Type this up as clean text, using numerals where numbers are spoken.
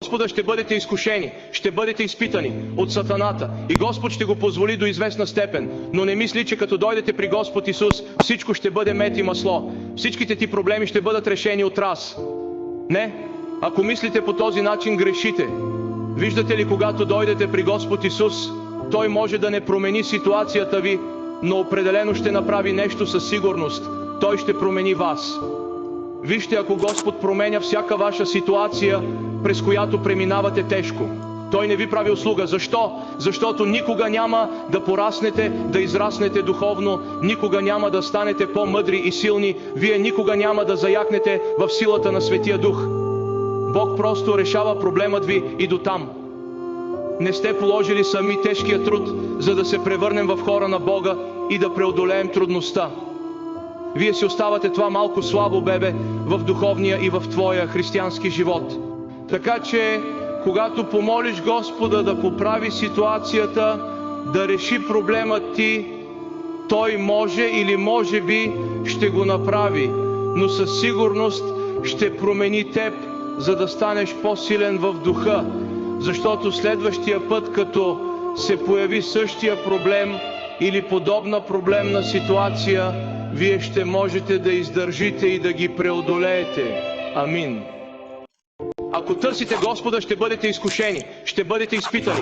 Господа ще бъдете изкушени, ще бъдете изпитани от сатаната и Господ ще го позволи до известна степен, но не мисли, че като дойдете при Господ Исус, всичко ще бъде мед и масло. Всичките ти проблеми ще бъдат решени от раз. Не, ако мислите по този начин, грешите. Виждате ли, когато дойдете при Господ Исус, Той може да не промени ситуацията ви, но определено ще направи нещо със сигурност. Той ще промени вас. Вижте, ако Господ променя всяка ваша ситуация, през която преминавате тежко, Той не ви прави услуга. Защо? Защото никога няма да пораснете, да израснете духовно, никога няма да станете по-мъдри и силни, вие никога няма да заякнете в силата на Светия Дух. Бог просто решава проблемът ви и до там. Не сте положили сами тежкия труд, за да се превърнем в хора на Бога и да преодолеем трудността. Вие си оставате това малко слабо бебе в духовния и в твоя християнски живот. Така че, когато помолиш Господа да поправи ситуацията, да реши проблемът ти, Той може или може би ще го направи, но със сигурност ще промени теб, за да станеш по-силен в духа, защото следващия път, като се появи същия проблем или подобна проблемна ситуация, вие ще можете да издържите и да ги преодолеете. Амин. Ако търсите Господа, ще бъдете изкушени, ще бъдете изпитани.